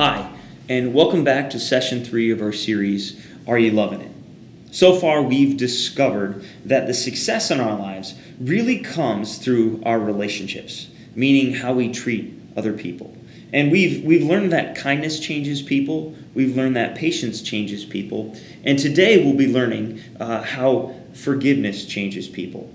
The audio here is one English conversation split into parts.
Hi, and welcome back to session 3 of our series, Are You Lovin' It? So far, we've discovered that the success in our lives really comes through our relationships, meaning how we treat other people. And we've learned that kindness changes people, we've learned that patience changes people, and today we'll be learning how forgiveness changes people.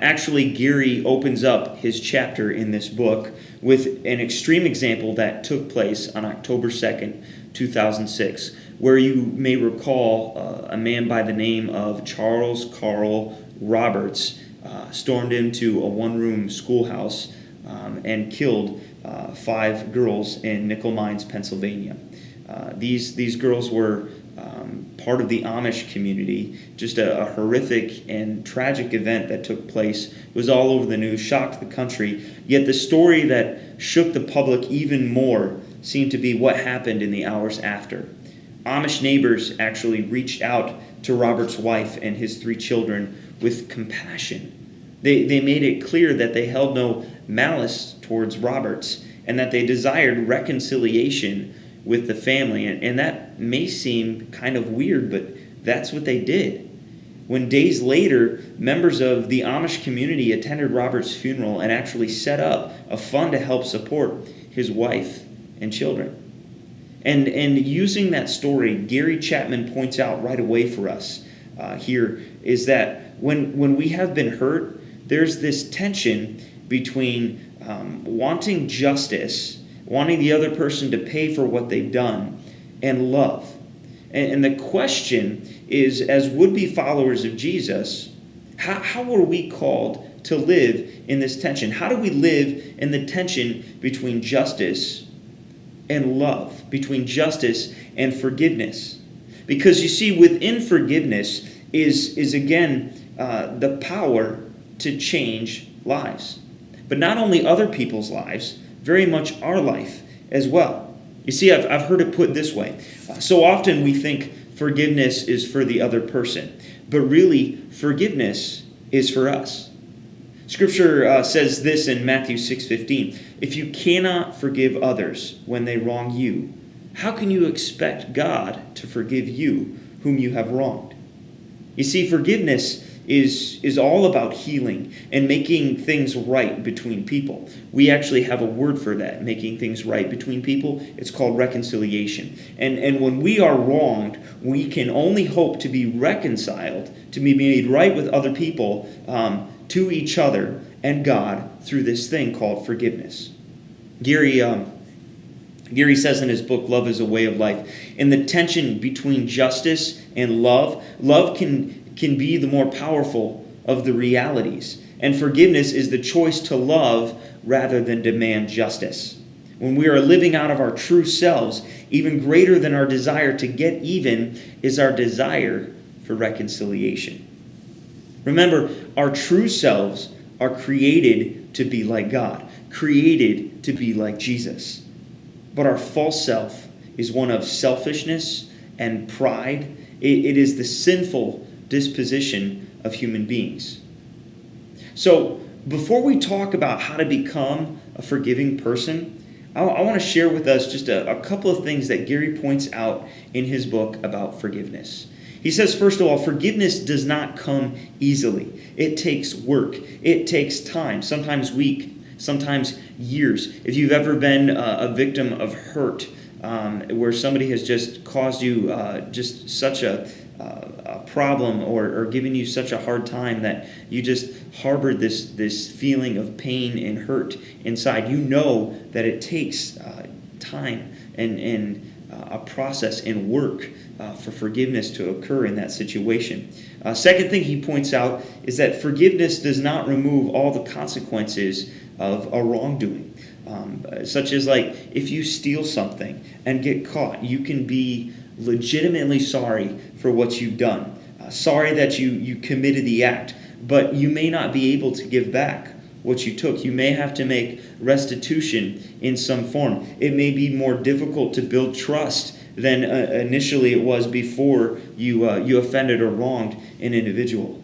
Actually, Gary opens up his chapter in this book with an extreme example that took place on October 2nd, 2006, where you may recall a man by the name of Charles Carl Roberts stormed into a one-room schoolhouse and killed 5 girls in Nickel Mines, Pennsylvania. These girls were part of the Amish community, just a horrific and tragic event that took place. It was all over the news, shocked the country, yet the story that shook the public even more seemed to be what happened in the hours after. Amish neighbors actually reached out to Robert's wife and his 3 children with compassion. They made it clear that they held no malice towards Roberts and that they desired reconciliation with the family. And that may seem kind of weird, but that's what they did. When days later, members of the Amish community attended Robert's funeral and actually set up a fund to help support his wife and children. And using that story, Gary Chapman points out right away for us here is that when we have been hurt, there's this tension between wanting justice, wanting the other person to pay for what they've done, and love. And the question is, as would-be followers of Jesus, how are we called to live in this tension? How do we live in the tension between justice and love, between justice and forgiveness? Because you see, within forgiveness is again, the power to change lives. But not only other people's lives, very much our life as well. You see, I've heard it put this way. So often we think forgiveness is for the other person, but really forgiveness is for us. Scripture says this in Matthew 6:15. If you cannot forgive others when they wrong you, how can you expect God to forgive you whom you have wronged? You see, forgiveness is all about healing and making things right between people. We actually have a word for that, making things right between people. It's called reconciliation. And when we are wronged, we can only hope to be reconciled, to be made right with other people, to each other and God through this thing called forgiveness. Gary says in his book, Love is a Way of Life, in the tension between justice and love can be the more powerful of the realities. And forgiveness is the choice to love rather than demand justice. When we are living out of our true selves, even greater than our desire to get even is our desire for reconciliation. Remember, our true selves are created to be like God, created to be like Jesus. But our false self is one of selfishness and pride. It is the sinful disposition of human beings. So, before we talk about how to become a forgiving person, I want to share with us just a couple of things that Gary points out in his book about forgiveness. He says, first of all, forgiveness does not come easily. It takes work. It takes time, sometimes weeks, sometimes years. If you've ever been a victim of hurt, where somebody has just caused you just such a problem or giving you such a hard time that you just harbored this feeling of pain and hurt inside, you know that it takes time and a process and work for forgiveness to occur in that situation. Second thing he points out is that forgiveness does not remove all the consequences of a wrongdoing. Such as, like, if you steal something and get caught, you can be legitimately sorry for what you've done. Sorry that you committed the act, but you may not be able to give back what you took. You may have to make restitution in some form. It may be more difficult to build trust than initially it was before you offended or wronged an individual.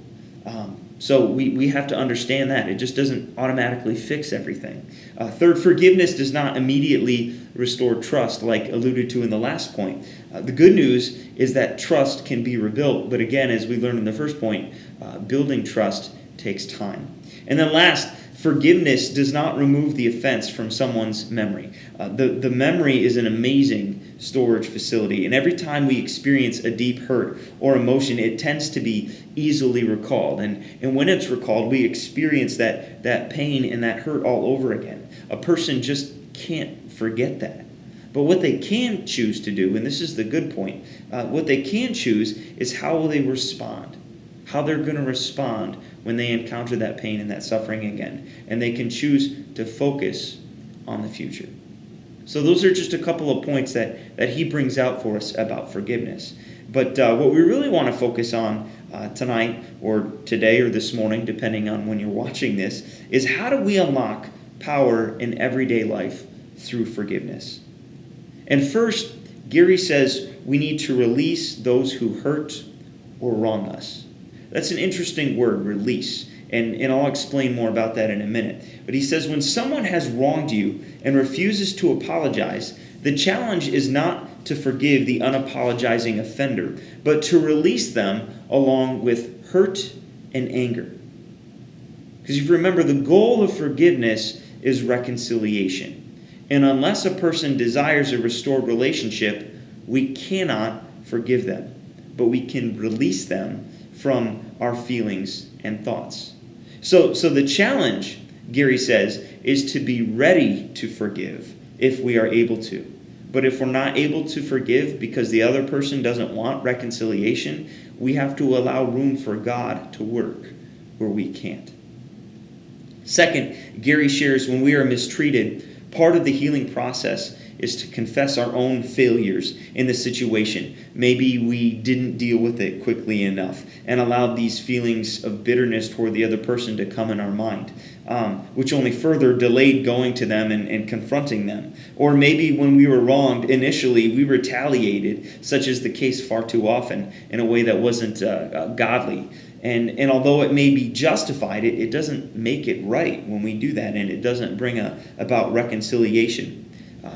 So we have to understand that. It just doesn't automatically fix everything. Third, forgiveness does not immediately restore trust, like alluded to in the last point. The good news is that trust can be rebuilt. But again, as we learned in the first point, building trust takes time. And then last, forgiveness does not remove the offense from someone's memory. The memory is an amazing storage facility, and every time we experience a deep hurt or emotion, it tends to be easily recalled. And when it's recalled, we experience that pain and that hurt all over again. A person just can't forget that. But what they can choose to do, and this is the good point, what they can choose is how will they respond, how they're going to respond when they encounter that pain and that suffering again. And they can choose to focus on the future. So those are just a couple of points that he brings out for us about forgiveness. But what we really want to focus on tonight or today or this morning, depending on when you're watching this, is how do we unlock power in everyday life through forgiveness? And first, Gary says we need to release those who hurt or wrong us. That's an interesting word, release. And I'll explain more about that in a minute. But he says when someone has wronged you and refuses to apologize, the challenge is not to forgive the unapologizing offender, but to release them along with hurt and anger. Because if you remember, the goal of forgiveness is reconciliation. And unless a person desires a restored relationship, we cannot forgive them. But we can release them from our feelings and thoughts. So the challenge, Gary says, is to be ready to forgive if we are able to. But if we're not able to forgive because the other person doesn't want reconciliation, we have to allow room for God to work where we can't. Second, Gary shares when we are mistreated, part of the healing process is to confess our own failures in the situation. Maybe we didn't deal with it quickly enough and allowed these feelings of bitterness toward the other person to come in our mind, which only further delayed going to them and confronting them. Or maybe when we were wronged initially, we retaliated, such is the case far too often, in a way that wasn't godly. And although it may be justified, it doesn't make it right when we do that, and it doesn't bring about reconciliation.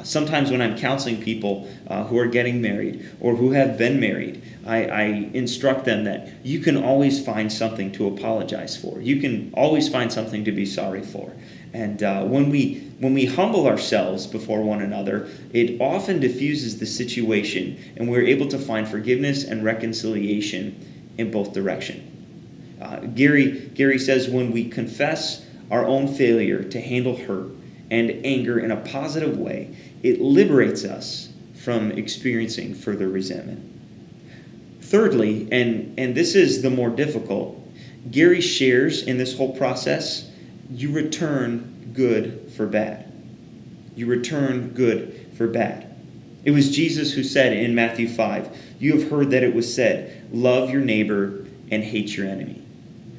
Sometimes when I'm counseling people who are getting married or who have been married, I instruct them that you can always find something to apologize for. You can always find something to be sorry for. And when we humble ourselves before one another, it often diffuses the situation, and we're able to find forgiveness and reconciliation in both directions. Gary says when we confess our own failure to handle hurt and anger in a positive way, it liberates us from experiencing further resentment. Thirdly, and this is the more difficult, Gary shares in this whole process, you return good for bad. You return good for bad. It was Jesus who said in Matthew 5, you have heard that it was said, love your neighbor and hate your enemy.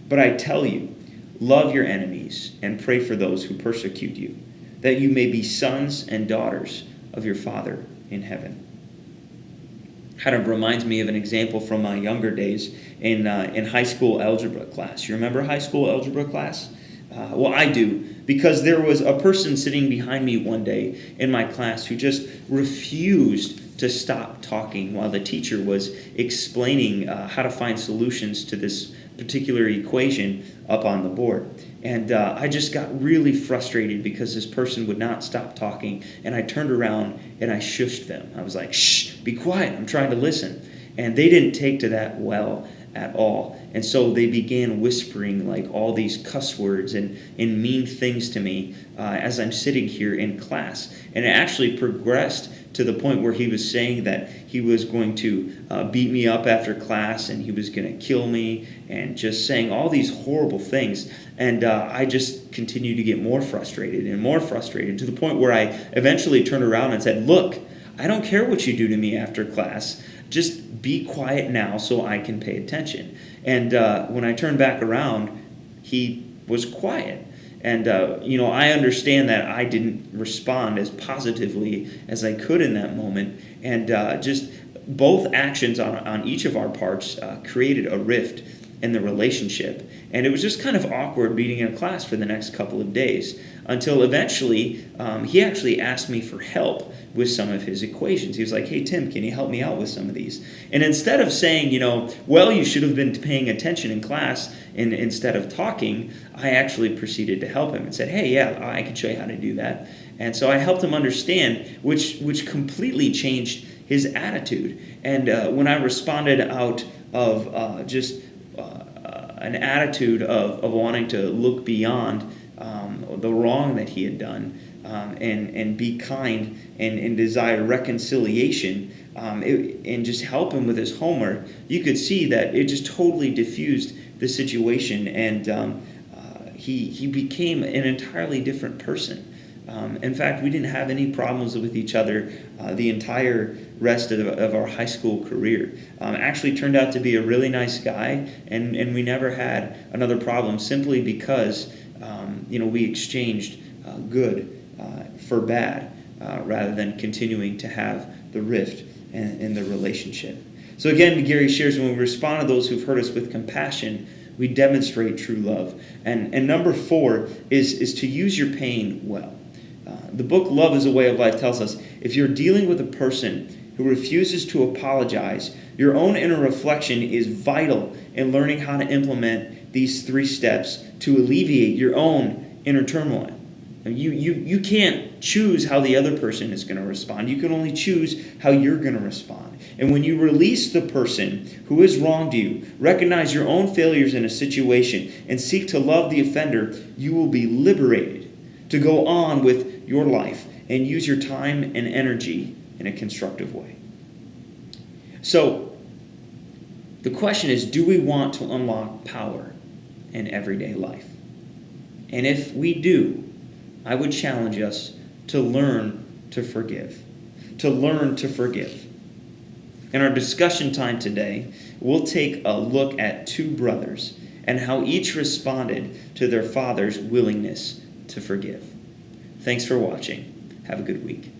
But I tell you, love your enemies and pray for those who persecute you, that you may be sons and daughters of your Father in heaven. Kind of reminds me of an example from my younger days in high school algebra class. You remember high school algebra class? Well, I do, because there was a person sitting behind me one day in my class who just refused to stop talking while the teacher was explaining how to find solutions to this particular equation up on the board. And I just got really frustrated because this person would not stop talking. And I turned around and I shushed them. I was like, shh, be quiet. I'm trying to listen. And they didn't take to that well at all. And so they began whispering like all these cuss words and mean things to me as I'm sitting here in class. And it actually progressed to the point where he was saying that he was going to beat me up after class and he was going to kill me and just saying all these horrible things. And I just continued to get more frustrated to the point where I eventually turned around and said, look, I don't care what you do to me after class. Just be quiet now so I can pay attention. And when I turned back around, he was quiet. And, I understand that I didn't respond as positively as I could in that moment. And just both actions on each of our parts created a rift in the relationship. And it was just kind of awkward being in class for the next couple of days until eventually he actually asked me for help with some of his equations. He was like, "Hey, Tim, can you help me out with some of these?" And instead of saying, well, you should have been paying attention in class and instead of talking, I actually proceeded to help him and said, "Hey, yeah, I can show you how to do that." And so I helped him understand, which completely changed his attitude. And when I responded out of just an attitude of wanting to look beyond the wrong that he had done and be kind and desire reconciliation and just help him with his homework, you could see that it just totally diffused the situation, and he became an entirely different person. In fact, we didn't have any problems with each other the entire rest of our high school career. Actually turned out to be a really nice guy, and we never had another problem simply because we exchanged good for bad rather than continuing to have the rift in the relationship. So again, Gary shares, when we respond to those who've hurt us with compassion, we demonstrate true love. And number 4 is to use your pain well. The book Love is a Way of Life tells us, if you're dealing with a person who refuses to apologize, your own inner reflection is vital in learning how to implement these 3 steps to alleviate your own inner turmoil. You can't choose how the other person is going to respond. You can only choose how you're going to respond. And when you release the person who has wronged you, recognize your own failures in a situation, and seek to love the offender, you will be liberated to go on with your life and use your time and energy in a constructive way. So, the question is, do we want to unlock power in everyday life? And if we do, I would challenge us to learn to forgive. To learn to forgive. In our discussion time today, we'll take a look at 2 brothers and how each responded to their father's willingness to forgive. Thanks for watching. Have a good week.